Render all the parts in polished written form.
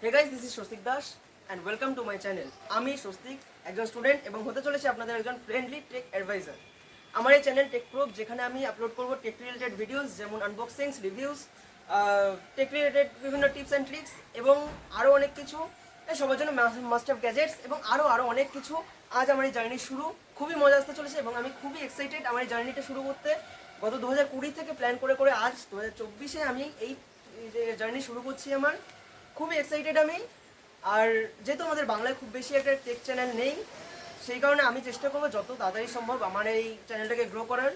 Hey guys, this is Swastik Das and welcome to my channel. আমি স্বস্তিক, একজন student এবং হতে চলেছে আপনাদের একজন ফ্রেন্ডলি টেক অ্যাডভাইজার। আমার এই চ্যানেল টেক প্রুফ, যেখানে আমি আপলোড করব টেক রিলেটেড ভিডিওস, যেমন আনবক্সিংস, রিভিউস, টেক রিলেটেড বিভিন্ন টিপস অ্যান্ড ট্রিক্স এবং আরও অনেক কিছু, সবার জন্য মাস্ট হ্যাভ গ্যাজেটস এবং আরও অনেক কিছু। আজ আমার এই জার্নি শুরু, খুবই মজা আসতে চলেছে এবং আমি খুবই এক্সাইটেড আমার এই জার্নিটা শুরু করতে। গত 2020 থেকে প্ল্যান করে করে আজ 2024-এ আমি এই যে জার্নি শুরু করছি। আমার খুবই এক্সাইটেড আমি। আর যেহেতু আমাদের বাংলায় খুব বেশি একটা টেক চ্যানেল নেই, সেই কারণে আমি চেষ্টা করবো যত তাড়াতাড়ি সম্ভব আমার এই চ্যানেলটাকে গ্রো করার,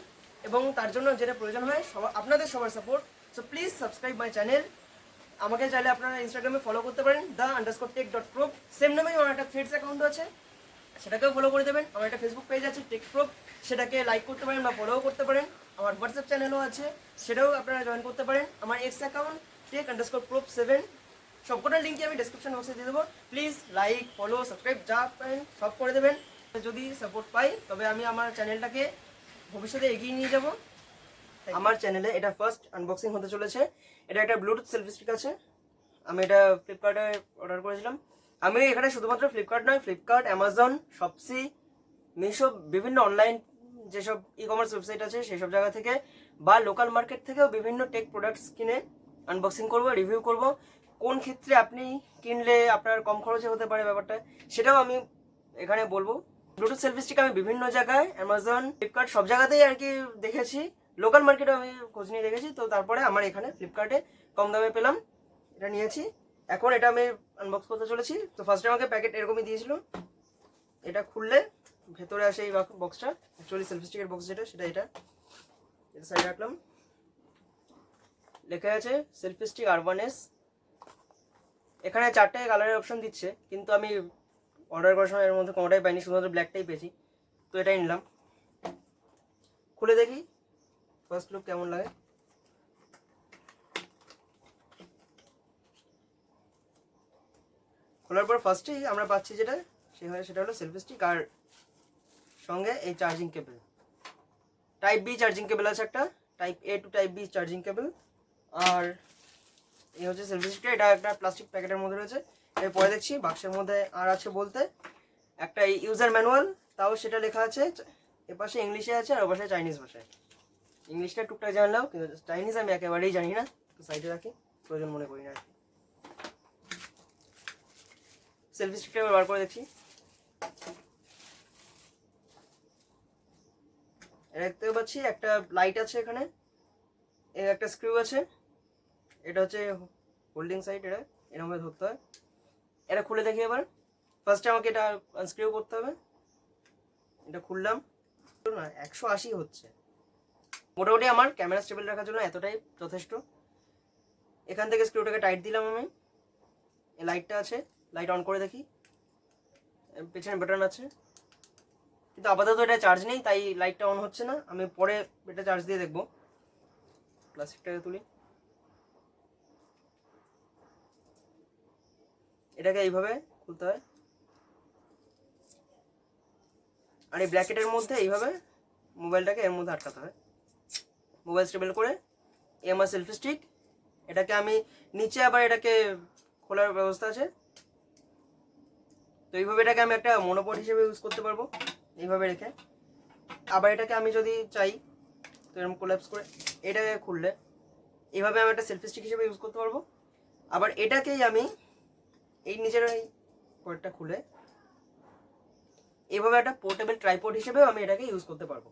এবং তার জন্য যেটা প্রয়োজন হয় আপনাদের সবার support. So please subscribe my channel. আমাকে চাইলে আপনারা ইনস্টাগ্রামে ফলো করতে পারেন, the_tech.pro। সেম নামেই আমার একটা থ্রেডস অ্যাকাউন্ট আছে, সেটাকেও ফলো করে দেবেন। আমার একটা ফেসবুক পেজ আছে টেক প্রো, সেটাকে লাইক করতে পারেন বা ফলোও করতে পারেন। আমার হোয়াটসঅ্যাপ চ্যানেলও আছে, সেটাও আপনারা জয়েন করতে পারেন। আমার এক্স অ্যাকাউন্ট tech_pro7, সবকটার লিঙ্কই আমি ডেসক্রিপশন বক্সে দিয়ে দেবো। প্লিজ লাইক, ফলো, সাবস্ক্রাইব যা পারেন সব করে দেবেন। যদি সাপোর্ট পাই তবে আমি আমার চ্যানেলটাকে ভবিষ্যতে এগিয়ে নিয়ে যাব। আমার চ্যানেলে এটা ফার্স্ট আনবক্সিং হতে চলেছে। এটা একটা ব্লুটুথ সেলফি স্টিক আছে। আমি এটা ফ্লিপকার্টে অর্ডার করেছিলাম। আমি এখানে শুধুমাত্র ফ্লিপকার্ট নয়, ফ্লিপকার্ট, অ্যামাজন, শপসি, মিশো, বিভিন্ন অনলাইন যেসব ই কমার্স ওয়েবসাইট আছে সেসব জায়গা থেকে বা লোকাল মার্কেট থেকেও বিভিন্ন টেক প্রোডাক্টস কিনে আনবক্সিং করব, রিভিউ করব। কোন ক্ষেত্রে আপনি কিনলে আপনার কম খরচে হতে পারে ব্যাপারটা, সেটাও আমি এখানে বলবো। ব্লুটুথ সেলফি স্টিক আমি বিভিন্ন জায়গায়, অ্যামাজন, ফ্লিপকার্ট, সব জায়গাতেই আর কি দেখেছি। লোকাল মার্কেটে আমি খোঁজ নিয়ে দেখেছি, তো তারপরে আমার এখানে ফ্লিপকার্টে কম দামে পেলাম, এটা নিয়েছি। এখন এটা আমি আনবক্স করতে চলেছি। তো ফার্স্টে আমাকে প্যাকেট এরকমই দিয়েছিল। এটা খুললে ভেতরে আসে এই বক্সটা, অ্যাকচুয়ালি সেলফি স্টিকের বক্স যেটা, সেটা এটা সাইডে রাখলাম। লেখা আছে সেলফি স্টিক R1S। এখানে 4টে কালারের অপশন দিচ্ছে, কিন্তু আমি অর্ডার করার সময় এর মধ্যে কোনোটাই পাইনি, শুধুমাত্র ব্ল্যাকটাই পেয়েছি, তো এটাই নিলাম। খুলে দেখি ফার্স্ট লুক কেমন লাগে। খোলার পর ফার্স্টেই আমরা পাচ্ছি যেটা, সেটা হলো সেলফি স্টিক, আর সঙ্গে এই charging cable, type B charging cable আছে একটা, type A to type B charging cable. আর এই হচ্ছে সেলফি স্টিকটা, এটা একটা প্লাস্টিক প্যাকেটের মধ্যে রয়েছে। এরপরে দেখছি বাক্সের মধ্যে আর আছে বলতে একটা ইউজার ম্যানুয়াল, তাও সেটা লেখা আছে এপাশে ইংলিশে আছে আর ওপাশে চাইনিজ ভাষায়। ইংলিশটা টুকটাক জানলাম, কিন্তু চাইনিজ আমি একেবারেই জানি না, তো সাইডে রাখি, প্রয়োজন মনে করি না। সেলফি স্টিকটা এবার বার করে দেখছি। দেখতে পাচ্ছি একটা লাইট আছে এখানে, একটা স্ক্রু আছে, এটা হচ্ছে হোল্ডিং সাইড, এটা এরকমভাবে ধরতে হয়। এটা খুলে দেখি এবার। ফার্স্টে আমাকে এটা আনস্ক্রিউ করতে হবে। এটা খুললাম না, 180 হচ্ছে। মোটামুটি আমার ক্যামেরা স্টেবল রাখার জন্য এতটাই যথেষ্ট। এখান থেকে স্ক্রুটাকে টাইট দিলাম আমি। এই লাইটটা আছে, লাইট অন করে দেখি, পেছনে বাটন আছে, কিন্তু আপাতত এটা চার্জ নেই, তাই লাইটটা অন হচ্ছে না। আমি পরে এটা চার্জ দিয়ে দেখবো। প্লাস্টিকটাকে তুলি, এটাকে এইভাবে খুলতে হয়, আর এই ব্র্যাকেটের মধ্যে এইভাবে মোবাইলটাকে এর মধ্যে আটকাতে হয়। মোবাইল স্টেবল করে এই আমার সেলফি স্টিক। এটাকে আমি নিচে আবার এটাকে খোলার ব্যবস্থা আছে, তো এইভাবে এটাকে আমি একটা মনোপড হিসেবে ইউজ করতে পারবো এইভাবে রেখে। আবার এটাকে আমি যদি চাই তো এরকম কোল্যাপস করে এটাকে খুললে এইভাবে আমি একটা সেলফি স্টিক হিসেবে ইউজ করতে পারবো। আবার এটাকেই আমি এই নিচের এই কয়েকটা খুলে এইভাবে একটা পোর্টেবল ট্রাইপড হিসেবেও আমি এটাকে ইউজ করতে পারবো।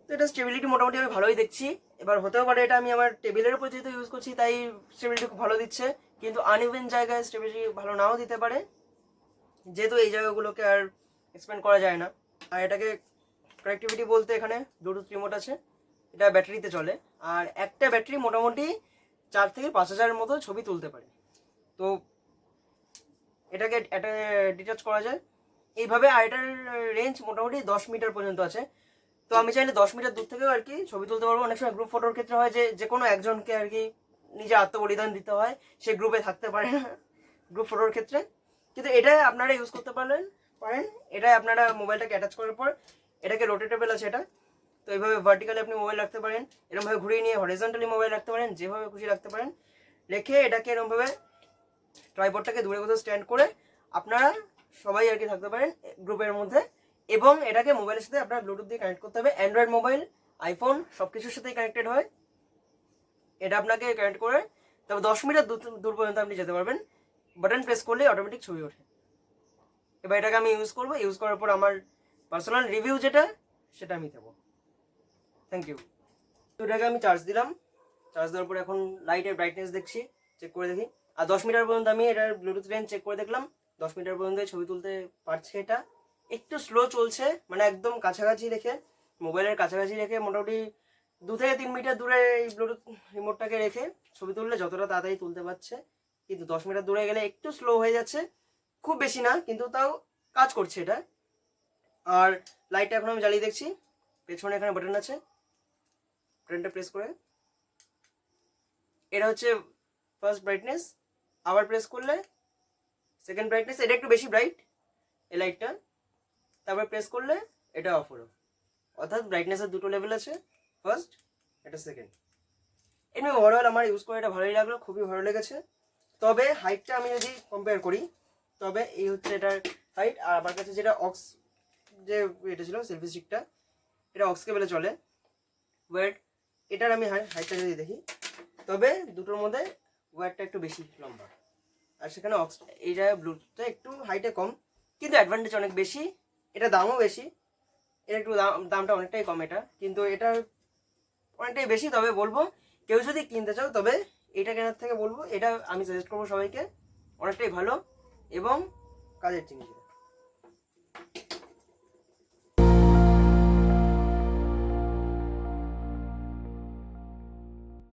তো এটা স্টেবিলিটি মোটামুটি আমি ভালোই দেখছি। এবার হতেও পারে এটা আমি আমার টেবিলের উপর যেহেতু ইউজ করছি তাই স্টেবিলিটি খুব ভালো দিচ্ছে, কিন্তু আনইভেন জায়গায় স্টেবিলিটি ভালো নাও দিতে পারে, যেহেতু এই জায়গাগুলোকে আর এক্সপ্যান্ড করা যায় না। আর এটাকে কানেক্টিভিটি বলতে এখানে ব্লুটুথ রিমোট আছে, এটা ব্যাটারিতে চলে, আর একটা ব্যাটারি মোটামুটি 4 থেকে 5,000-এর মতো ছবি তুলতে পারে। তো এটাকে ডিটাচ করা যায় এইভাবে। আর এটার রেঞ্জ মোটামুটি 10 মিটার পর্যন্ত আছে, তো আমি চাইলে 10 মিটার দূর থেকেও আর কি ছবি তুলতে পারবো। অনেক সময় গ্রুপ ফটোর ক্ষেত্রে হয় যে কোনো একজনকে আর কি নিজে আত্মবলিদান দিতে হয়, সে গ্রুপে থাকতে পারে না গ্রুপ ফটোর ক্ষেত্রে, কিন্তু এটা আপনারা ইউজ করতে পারেন। এটা আপনারা মোবাইলটাকে অ্যাটাচ করার পর এটাকে রোটেটেবল আছে এটা, তো এইভাবে ভার্টিক্যালি আপনি মোবাইল রাখতে পারেন, এরকমভাবে ঘুরিয়ে নিয়ে হরিজন্টালি মোবাইল রাখতে পারেন, যেভাবে খুশি রাখতে পারেন। রেখে এটাকে এরকমভাবে ট্রাইপডটাকে দূরে কোথাও স্ট্যান্ড করে আপনারা সবাই আর কি থাকতে পারেন গ্রুপের মধ্যে। এবং এটাকে মোবাইলের সাথে আপনার ব্লুটুথ দিয়ে কানেক্ট করতে হবে। অ্যান্ড্রয়েড মোবাইল, আইফোন সব কিছুর সাথেই কানেক্টেড হয়। এটা আপনাকে কানেক্ট করে তবে 10 মিটার দূর পর্যন্ত আপনি যেতে পারবেন। বাটন প্রেস করলে অটোমেটিক ছবি ওঠে। এবার এটাকে আমি ইউজ করবো, ইউজ করার পর আমার পার্সোনাল রিভিউ যেটা সেটা আমি দেবো। Thank you. তো এটাকে আমি চার্জ দিলাম, চার্জ দেওয়ার পর এখন লাইটের ব্রাইটনেস দেখছি, চেক করে দেখি। আর 10 মিটার পর্যন্ত আমি এটার ব্লুটুথ রেঞ্জ চেক করে দেখলাম, 10 মিটার পর্যন্ত ছবি তুলতে পারছে। এটা একটু স্লো চলছে, মানে একদম কাছাকাছি রেখে, মোবাইলের কাছাকাছি রেখে মোটামুটি 2 থেকে 3 মিটার দূরে এই ব্লুটুথ রিমোটটাকে রেখে ছবি তুললে যতটা তাড়াতাড়ি তুলতে পারছে। কিন্তু 10 মিটার দূরে গেলে একটু স্লো হয়ে যাচ্ছে, খুব বেশি না কিন্তু তাও কাজ করছে এটা। আর লাইটটা এখন আমি জ্বালিয়ে দেখছি, পেছনে এখানে বাটন আছে, বাটনটা প্রেস করে এটা হচ্ছে ফার্স্ট ব্রাইটনেস, আবার প্রেস করলে সেকেন্ড ব্রাইটনেস, এটা একটু বেশি ব্রাইট এই লাইটটা। তারপর প্রেস করলে এটা অফ হলো, অর্থাৎ ব্রাইটনেসের দুটো লেভেল আছে, ফার্স্ট এটা সেকেন্ড। এমনি ওভারঅল আমার ইউজ করে এটা ভালোই লাগলো, খুবই ভালো লেগেছে। তবে হাইটটা আমি যদি কম্পেয়ার করি তবে এই হচ্ছে এটার হাইট। আর আমার কাছে যেটা অক্স যে এটা ছিল সেলফি স্টিকটা, এটা অক্স কেবলে চলে। ওয়েট এটার আমি হাইটটা যদি দেখি তবে দুটোর মধ্যে ওয়েটটা একটু বেশি লম্বা, আর সেখানে অক্স এই জায়গায় ব্লুটুথটা একটু হাইটে কম, কিন্তু অ্যাডভান্টেজ অনেক বেশি। এটা দামও বেশি, এটা একটু দামটা অনেকটাই কম এটা, কিন্তু এটা অনেকটাই বেশি। তবে বলবো কেউ যদি কিনতে চাও তবে এটা কেনার থেকে বলবো এটা আমি সাজেস্ট করবো সবাইকে, অনেকটাই ভালো এবং কাজের জিনিস।